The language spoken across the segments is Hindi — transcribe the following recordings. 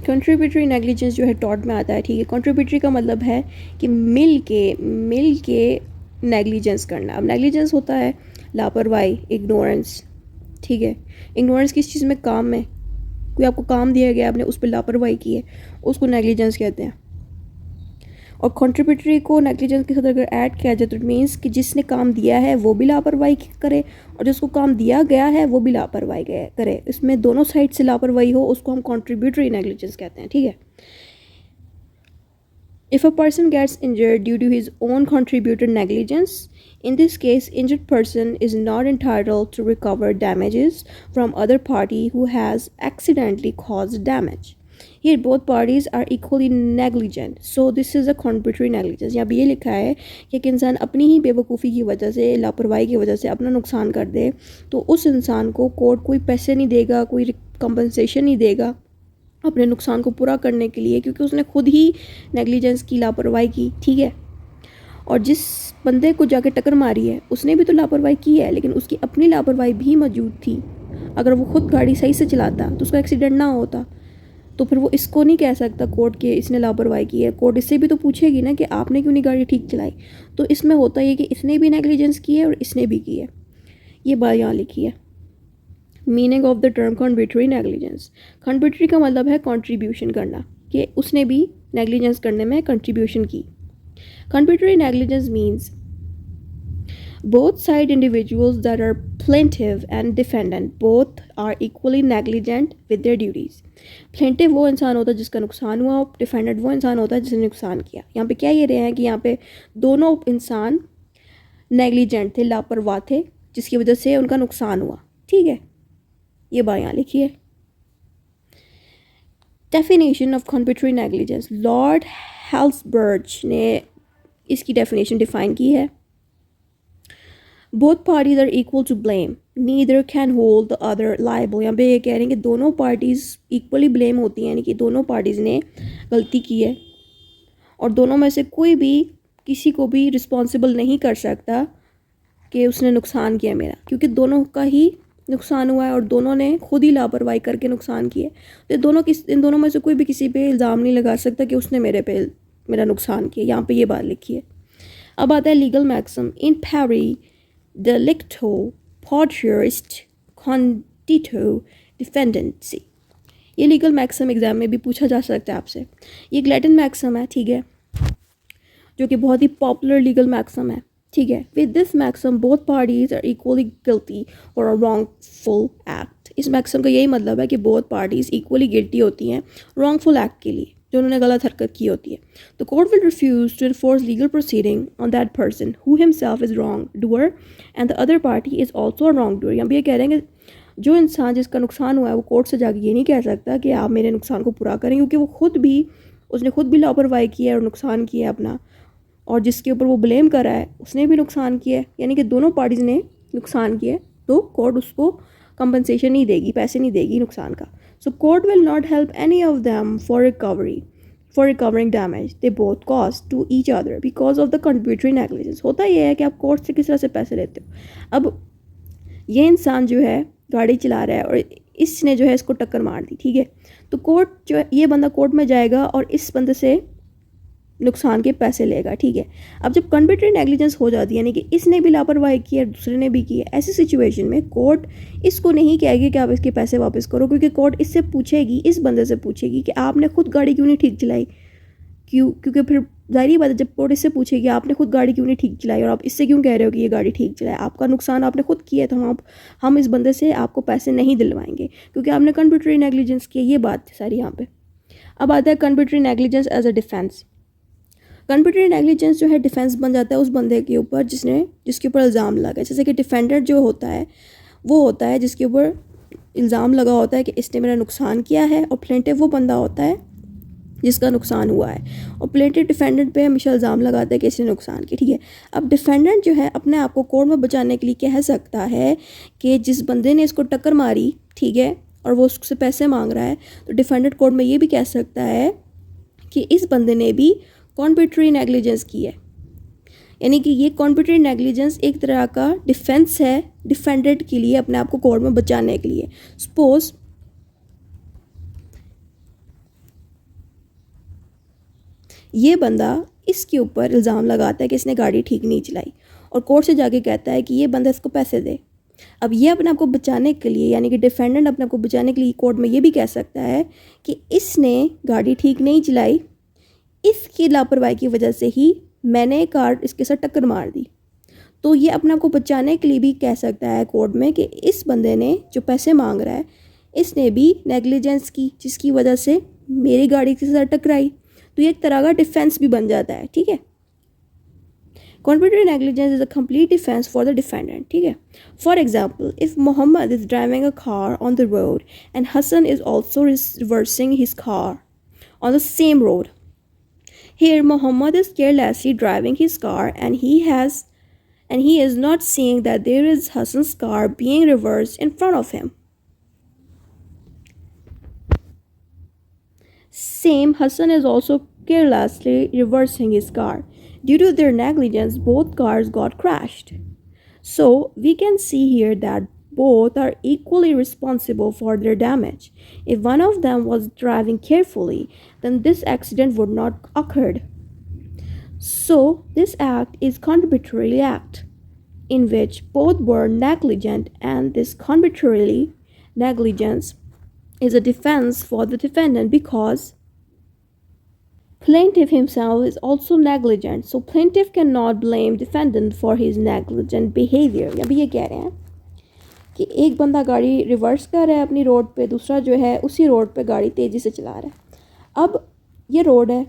कंट्रीब्यूटरी नेग्लिजेंस जो है टॉर्ट में आता है, ठीक है। कंट्रीब्यूटरी का मतलब है कि मिल के नेग्लिजेंस करना। अब नेग्लिजेंस होता है लापरवाही, इग्नोरेंस, ठीक है। इग्नोरेंस किस चीज़ में? काम में। कोई आपको काम दिया गया, आपने उस पर लापरवाही की है, उसको नेग्लिजेंस कहते हैं। और कंट्रीब्यूटरी को नेग्लिजेंस के साथ अगर ऐड किया जाए तो इट मीन्स कि जिसने काम दिया है वो भी लापरवाही करे और जिसको काम दिया गया है वो भी लापरवाही करे। इसमें दोनों साइड से लापरवाही हो, उसको हम कंट्रीब्यूटरी नेग्लिजेंस कहते हैं, ठीक है। If a person gets injured due to his own contributed negligence, in this case, injured person is not entitled to recover damages from other party who has accidentally caused damage. Here, both parties are equally negligent. So, this is a contributory negligence. यहाँ पे ये लिखा है कि एक इंसान अपनी ही बेवकूफ़ी की वजह से, लापरवाही की वजह से अपना नुकसान कर दे, तो उस इंसान को कोर्ट कोई पैसे नहीं देगा, कोई कंपनसेशन नहीं देगा अपने नुकसान को पूरा करने के लिए, क्योंकि उसने खुद ही नेग्लिजेंस की, लापरवाही की, ठीक है। और जिस बंदे को जाके टक्कर मारी है उसने भी तो लापरवाही की है, लेकिन उसकी अपनी लापरवाही भी मौजूद थी। अगर वो खुद गाड़ी सही से चलाता तो उसका एक्सीडेंट ना होता। तो फिर वो इसको नहीं कह सकता कोर्ट के इसने लापरवाही की है। कोर्ट इससे भी तो पूछेगी ना कि आपने क्यों नहीं गाड़ी ठीक चलाई। तो इसमें होता है कि इसने भी नेग्लिजेंस की है और इसने भी की है। ये बात यहाँ लिखी है। Meaning of the term contributory negligence. Contributory का मतलब है कंट्रीब्यूशन करना, कि उसने भी नेग्लिजेंस करने में कंट्रीब्यूशन की। Contributory negligence means both side individuals that are plaintiff and defendant both are equally negligent with their duties. plaintiff वो इंसान होता है जिसका नुकसान हुआ, डिफेंडेंट वो इंसान होता है जिसने नुकसान किया। यहाँ पे क्या ये रहे हैं कि यहाँ पे दोनों इंसान नेग्लिजेंट थे, लापरवाह थे, जिसकी वजह से उनका नुकसान हुआ, ठीक है। ये बात यहाँ लिखी है। Definition of contributory negligence, Lord Halsbury ने इसकी डेफिनेशन डिफाइन की है। Both parties are equal to blame, neither can hold the other liable. यहाँ पे ये कह रहे हैं कि दोनों पार्टीज इक्वली ब्लेम होती हैं, यानी कि दोनों पार्टीज ने गलती की है और दोनों में से कोई भी किसी को भी रिस्पॉन्सिबल नहीं कर सकता कि उसने नुकसान किया मेरा, क्योंकि दोनों का ही नुकसान हुआ है और दोनों ने खुद ही लापरवाही करके नुकसान किया। तो इन दोनों में से कोई भी किसी पे इल्ज़ाम नहीं लगा सकता कि उसने मेरा नुकसान किया। यहाँ पे ये बात लिखी है। अब आता है लीगल मैक्सिम। इन पैरी delicto post condito defendency। ये लीगल मैक्सिम एग्जाम में भी पूछा जा सकता है आपसे। ये एक लैटिन मैक्सिम है, ठीक है, जो कि बहुत ही पॉपुलर लीगल मैक्सिम है, ठीक है। With this maxim both parties are equally guilty for a wrongful act. इस मैक्सिम का यही मतलब है कि बोथ पार्टीज इक्वली गिल्टी होती हैं रॉन्गफुल एक्ट के लिए, जो उन्होंने गलत हरकत की होती है। तो court will refuse to enforce legal proceeding on that person who himself is wrong doer and the other party is also a wrong doer. यहाँ भी ये कह रहे हैं कि जो इंसान जिसका नुकसान हुआ है वो कोर्ट से जाके ये नहीं कह सकता कि आप मेरे नुकसान को पूरा करें, क्योंकि उसने खुद भी लापरवाही की है और नुकसान किया है अपना, और जिसके ऊपर वो ब्लेम कर रहा है उसने भी नुकसान किया है, यानी कि दोनों पार्टीज़ ने नुकसान किया है। तो कोर्ट उसको कंपनसेशन नहीं देगी, पैसे नहीं देगी नुकसान का। So court will not help any of them for recovering damage they both cause to each other because of the contributory negligence. होता यह है कि आप कोर्ट से किस तरह से पैसे लेते हो। अब ये इंसान जो है गाड़ी चला रहा है और इसने जो है इसको टक्कर मार दी, ठीक है। तो कोर्ट जो है, ये बंदा कोर्ट में जाएगा और इस बंदे से नुकसान के पैसे लेगा, ठीक है। अब जब कंट्रीब्यूटरी नेग्लिजेंस हो जाती है, यानी कि इसने भी लापरवाही की है दूसरे ने भी की है, ऐसी सिचुएशन में कोर्ट इसको नहीं कहेगी कि आप इसके पैसे वापस करो, क्योंकि कोर्ट इससे पूछेगी, इस बंदे से पूछेगी कि आपने खुद गाड़ी क्यों नहीं ठीक चलाई। क्योंकि फिर जाहिर बात है जब कोर्ट इससे पूछेगी आपने खुद गाड़ी क्यों नहीं ठीक चलाई और आप इससे क्यों कह रहे हो कि ये गाड़ी ठीक चलाए, आपका नुकसान आपने खुद किया है, तो हम इस बंदे से आपको पैसे नहीं दिलवाएंगे क्योंकि आपने कंट्रीब्यूटरी नेग्लिजेंस की। ये बात सारी यहाँ पे। अब आता है contributory negligence as a defence. Contributory negligence जो है डिफेंस बन जाता है उस बंदे के ऊपर जिसके ऊपर इल्ज़ाम लगा है। जैसे कि डिफेंडेंट जो होता है वो होता है जिसके ऊपर इल्ज़ाम लगा होता है कि इसने मेरा नुकसान किया है, और प्लेंटिफ वो बंदा होता है जिसका नुकसान हुआ है, और प्लेंटिफ डिफेंडेंट पे हमेशा इल्ज़ाम लगाता है कि इसने नुकसान किया, ठीक है। अब डिफेंडेंट जो है अपने आप को कोर्ट में बचाने के लिए कह सकता है कि जिस बंदे ने इसको टक्कर मारी, ठीक है, और वो उससे पैसे मांग रहा है, तो डिफेंडेंट कोर्ट में ये भी कह सकता है कि इस बंदे ने भी कंट्रीब्यूटरी नेग्लिजेंस की है, यानी कि ये कंट्रीब्यूटरी नेग्लिजेंस एक तरह का डिफेंस है डिफेंडेंट के लिए अपने आप को कोर्ट में बचाने के लिए। सपोज ये बंदा इसके ऊपर इल्ज़ाम लगाता है कि इसने गाड़ी ठीक नहीं चलाई और कोर्ट से जाके कहता है कि ये बंदा इसको पैसे दे। अब ये अपने आप को बचाने के लिए, यानी कि डिफेंडेंट अपने आप को बचाने के लिए कोर्ट में ये भी कह सकता है कि इसने गाड़ी ठीक नहीं चलाई, इसकी लापरवाही की वजह से ही मैंने कार इसके साथ टक्कर मार दी। तो ये अपने आप को बचाने के लिए भी कह सकता है कोर्ट में कि इस बंदे ने जो पैसे मांग रहा है इसने भी नेग्लिजेंस की, जिसकी वजह से मेरी गाड़ी के साथ टकराई। तो ये एक तरह का डिफेंस भी बन जाता है, ठीक है। Compulsory negligence is a complete defense for the defendant, ठीक है। For example, if Muhammad is driving a car on the road and Hassan is also reversing his car on the same road. Here Muhammad is carelessly driving his car and he is not seeing that there is Hassan's car being reversed in front of him. Same, Hassan is also carelessly reversing his car. Due to their negligence, both cars got crashed. So we can see here that both are equally responsible for their damage. If one of them was driving carefully, then this accident would not occurred. So this act is contributory act in which both were negligent, and this contributory negligence is a defense for the defendant because plaintiff himself is also negligent, so plaintiff cannot blame defendant for his negligent behavior. अभी ये कह रहे हैं कि एक बंदा गाड़ी रिवर्स कर रहा है अपनी रोड पे, दूसरा जो है उसी रोड पे गाड़ी तेज़ी से चला रहा है। अब ये रोड है,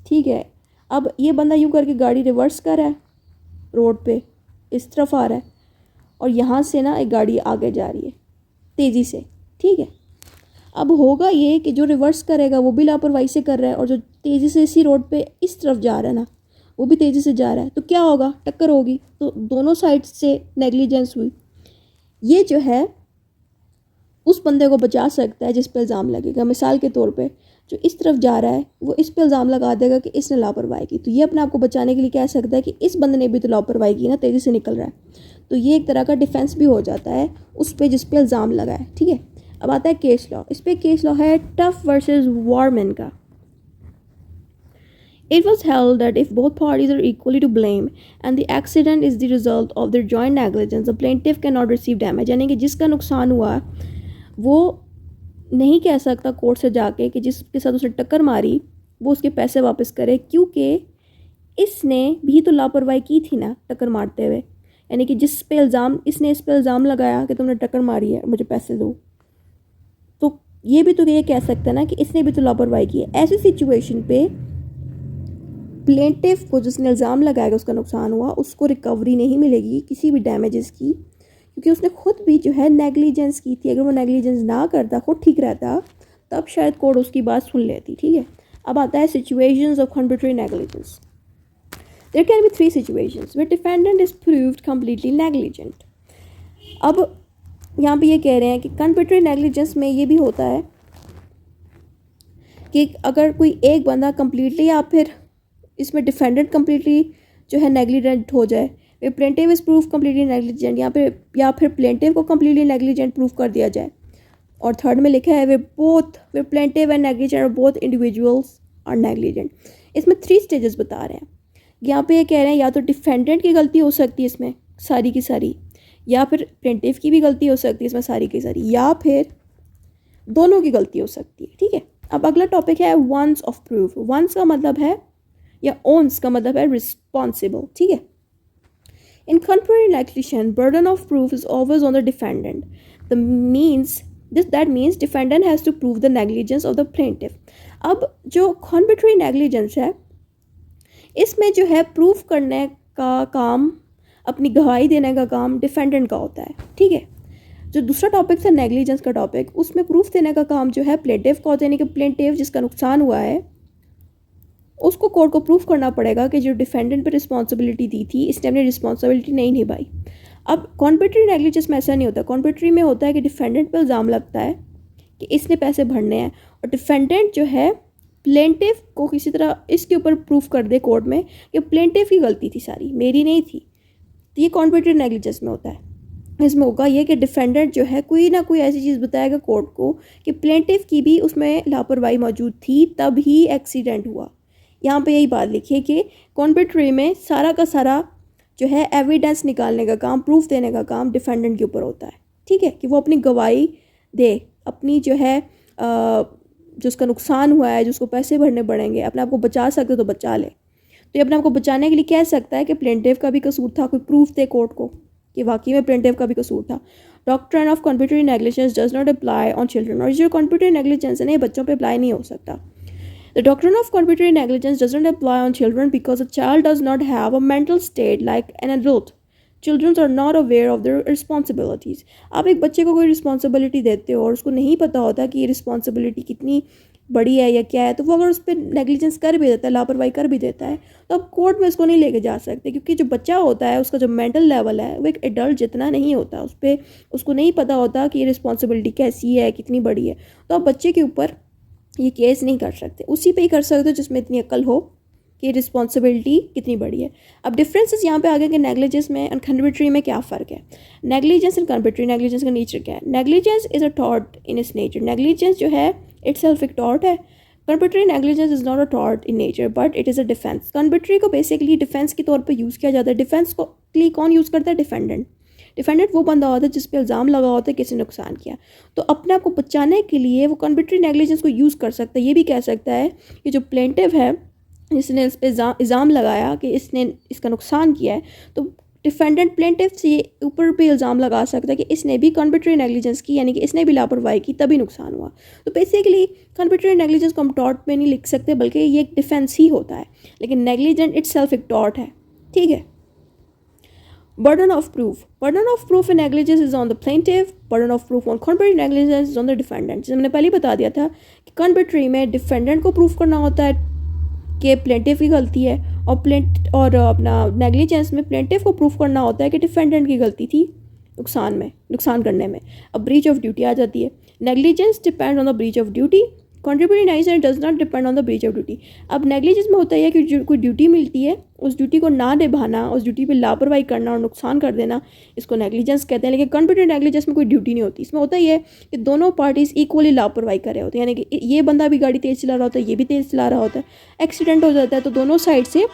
ठीक है, अब ये बंदा यूँ करके गाड़ी रिवर्स कर रहा है, रोड पे इस तरफ आ रहा है और यहाँ से ना एक गाड़ी आगे जा रही है तेज़ी से, ठीक है। अब होगा ये कि जो रिवर्स करेगा वो भी लापरवाही से कर रहा है और जो तेज़ी से इसी रोड पे इस तरफ जा रहा है ना वो भी तेज़ी से जा रहा है, तो क्या होगा, टक्कर होगी। तो दोनों साइड से नेग्लिजेंस हुई। ये जो है उस बंदे को बचा सकता है जिस पे इल्ज़ाम लगेगा। मिसाल के तौर पे जो इस तरफ जा रहा है वो इस पे इल्ज़ाम लगा देगा कि इसने लापरवाही की, तो ये अपने आप को बचाने के लिए कह सकता है कि इस बंदे ने भी तो लापरवाही की ना, तेज़ी से निकल रहा है। तो ये एक तरह का डिफेंस भी हो जाता है उस पर जिस पे इल्ज़ाम लगा है, ठीक है। अब आता है केस लॉ। इस पे केस लॉ है टफ वर्सेस वारमैन का। It was held that if both parties are equally to blame and the accident is the result of their joint negligence, the plaintiff cannot receive damage. यानी कि जिसका नुकसान हुआ वो नहीं कह सकता कोर्ट से जाके कि जिसके साथ उसने टक्कर मारी वो उसके पैसे वापस करे, क्योंकि इसने भी तो लापरवाही की थी ना टक्कर मारते हुए। यानी कि जिस पे इल्ज़ाम, इसने इस पे इल्ज़ाम लगाया कि तुमने टक्कर मारी है, मुझे पैसे दो, तो ये भी तो ये कह सकता है ना कि इसने भी तो लापरवाही की है। ऐसी सिचुएशन पे प्लेंटिफ को जिसने इल्ज़ाम लगाएगा उसका नुकसान हुआ, उसको रिकवरी नहीं मिलेगी किसी भी डैमेजेस की, क्योंकि उसने खुद भी जो है नेग्लिजेंस की थी। अगर वो नेग्लिजेंस ना करता, खुद ठीक रहता, तब शायद कोर्ट उसकी बात सुन लेती, ठीक है। अब आता है situations of contributory negligence. There can be 3 situations where defendant is proved completely negligent. अब यहाँ पे ये कह रहे हैं कि कंट्रीब्यूटरी नेग्लिजेंस में ये भी होता है कि अगर कोई एक बंदा कंप्लीटली या फिर इसमें डिफेंडेंट कंप्लीटली जो है नेग्लिजेंट हो जाए, वे plaintiff is proof completely negligent, या फिर प्लेंटिव को कंप्लीटली नेग्लिजेंट प्रूफ कर दिया जाए। और थर्ड में लिखा है वे प्लेंटिव एंड नेग्लिजेंट और बोथ इंडिविजुअल्स आर नेग्लिजेंट। इसमें 3 स्टेजेस बता रहे हैं। यहाँ पे ये कह रहे हैं या तो डिफेंडेंट की गलती हो सकती है इसमें सारी की सारी, या फिर प्लेंटिव की भी गलती हो सकती है इसमें सारी की सारी, या फिर दोनों की गलती हो सकती है, ठीक है। अब अगला टॉपिक है वंस ऑफ प्रूफ। वंस का मतलब है, या ओन्स का मतलब है रिस्पॉन्सिबल, ठीक है। In contributory negligence burden of proof is always on the defendant. That means defendant has to prove the negligence of the plaintiff. अब जो कंट्रीब्यूटरी नेग्लिजेंस है इसमें जो है प्रूफ करने का काम, अपनी गवाही देने का काम डिफेंडेंट का होता है, ठीक है। जो दूसरा टॉपिक था नेग्लिजेंस का टॉपिक, उसमें प्रूफ देने का काम जो है प्लेंटिफ का होता है। यानी कि प्लेंटिफ जिसका नुकसान हुआ है उसको कोर्ट को प्रूफ करना पड़ेगा कि जो डिफेंडेंट पे रिस्पॉन्सिबिलिटी दी थी इसने अपनी रिस्पॉन्सिबिलिटी नहीं निभाई। अब कंट्रीब्यूटरी नेग्लिजेंस में ऐसा नहीं होता। कंट्रीब्यूटरी में होता है कि डिफेंडेंट पर इल्ज़ाम लगता है कि इसने पैसे भरने हैं और डिफेंडेंट जो है प्लेंटिफ को किसी तरह इसके ऊपर प्रूफ कर दे कोर्ट में कि प्लेंटिफ की गलती थी सारी, मेरी नहीं थी। तो ये कंट्रीब्यूटरी नेग्लिजेंस में होता है। इसमें होगा ये कि डिफेंडेंट जो है कोई ना कोई ऐसी चीज़ बताएगा कोर्ट को कि प्लेंटिफ की भी उसमें लापरवाही मौजूद थी तब ही एक्सीडेंट हुआ, यहाँ पे यही बात लिखी है कि कॉन्ट्रैक्टरी में सारा का सारा जो है एविडेंस निकालने का काम, प्रूफ देने का काम डिफेंडेंट के ऊपर होता है, ठीक है, कि वो अपनी गवाही दे, अपनी जो है जो उसका नुकसान हुआ है, जो उसको पैसे भरने पड़ेंगे, अपने आप को बचा सकते तो बचा ले। तो ये अपने आप को बचाने के लिए कह सकता है कि प्लेंटिफ का भी कसूर था, कोई प्रूफ दे कोर्ट को कि वाकई में प्लेंटिफ का भी कसूर था। डॉक्ट्रिन ऑफ कंप्यूटरी negligence does not apply on children, और जो कंप्यूटरी नेग्लिजेंस है ना, ये बच्चों पे अप्लाई नहीं हो सकता। The doctrine of compulsory negligence doesn't apply on children because a child does not have a mental state like an adult. Children are not aware of their responsibilities. आप एक बच्चे को कोई रिस्पॉन्सिबिलिटी देते हो और उसको नहीं पता होता कि ये रिस्पॉन्सिबिलिटी कितनी बड़ी है या क्या है, तो वो अगर उस पर नेग्लिजेंस कर भी देता है, लापरवाही कर भी देता है, तो आप कोर्ट में उसको नहीं लेके जा सकते, क्योंकि जो बच्चा होता है उसका जो मेंटल लेवल है वो एक एडल्ट जितना नहीं होता, उस पर उसको नहीं पता होता कि ये रिस्पॉन्सिबिलिटी कैसी है, कितनी बड़ी है। तो आप बच्चे के ऊपर ये केस नहीं कर सकते, उसी पे ही कर सकते हो जिसमें इतनी अक्ल हो कि रिस्पॉन्सिबिलिटी कितनी बड़ी है। अब डिफरेंसेस यहाँ पे आ गए कि नेग्लिजेंस में एंड कंप्यूटरी में क्या फ़र्क है। नेग्लिजेंस एंड कंप्यूटरी, नेग्लिजेंस का नेचर क्या है। Negligence is a tort in its nature, negligence जो है इटसेल्फ एक टॉर्ट है। कंप्यूटरी negligence is not a tort in nature but it is a defence. कंप्यूटरी को बेसिकली डिफेंस के तौर पर यूज़ किया जाता है। डिफेंस को कौन यूज़ करता है? डिफेंडेंट। डिफेंडेंट वो बंदा होता है जिस पे इल्ज़ाम लगा होता है किसी ने नुकसान किया, तो अपने आप को बचाने के लिए वो कंप्यूटरी नेग्लिजेंस को यूज़ कर सकता है। ये भी कह सकता है कि जो प्लेंटिव है जिसने इस पे इल्ज़ाम लगाया कि इसने इसका नुकसान किया है, तो डिफेंडेंट प्लेंटिव से ऊपर भी इल्ज़ाम लगा सकता है कि इसने भी कंप्यूटरी नेग्लिजेंस की, यानी कि इसने भी लापरवाही की, तभी नुकसान हुआ। तो बेसिकली कंप्यूटरी नेग्लिजेंस को हम टॉर्ट में नहीं लिख सकते, बल्कि ये एक डिफेंस ही होता है, लेकिन नेग्लिजेंट इटसेल्फ एक टॉर्ट है, ठीक है। Burden of proof. Burden of proof in negligence is on the plaintiff. Burden of proof on compulsory negligence is on the defendant. जैसे मैंने पहले बता दिया था कि कंप्यूटरी में डिफेंडेंट को प्रूफ करना होता है कि प्लेंटिफ की गलती है, और अपना नेग्लिजेंस में प्लेंटिफ को प्रूफ करना होता है कि डिफेंडेंट की गलती थी नुकसान करने में। अब ब्रीच ऑफ ड्यूटी आ जाती है। Negligence depend on the breach of duty, contributory negligence does not depend on the breach of duty. अब नेग्लिजेंस में होता है कि जो कोई ड्यूटी मिलती है उस ड्यूटी को ना निभाना, उस ड्यूटी पे लापरवाही करना और नुकसान कर देना, इसको नेग्लिजेंस कहते हैं। लेकिन कंप्यूटरी नेग्लिजेंस में कोई ड्यूटी नहीं होती। इसमें होता ही है कि दोनों पार्टीज इक्वली लापरवाही कर रहे होते हैं, यानी कि ये बंदा भी गाड़ी तेज़ चला रहा होता है, ये भी तेज़ चला रहा होता है, एक्सीडेंट हो जाता है तो दोनों साइड से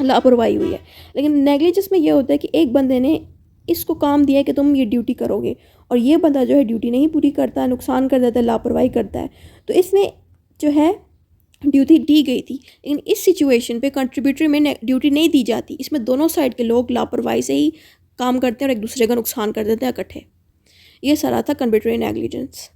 लापरवाही हुई है। लेकिन नेग्लिजेंस में ये होता है कि एक बंदे ने इसको काम दिया है कि तुम ये ड्यूटी करोगे, और ये बंदा जो है ड्यूटी नहीं पूरी करता, नुकसान कर देता है, लापरवाही करता है, तो इसमें जो है ड्यूटी दी गई थी। लेकिन इस सिचुएशन पे कंट्रीब्यूटरी में ड्यूटी नहीं दी जाती। इसमें दोनों साइड के लोग लापरवाही से ही काम करते हैं और एक दूसरे का नुकसान कर देते हैं इकट्ठे। ये सारा था कंट्रीब्यूटरी नेग्लिजेंस।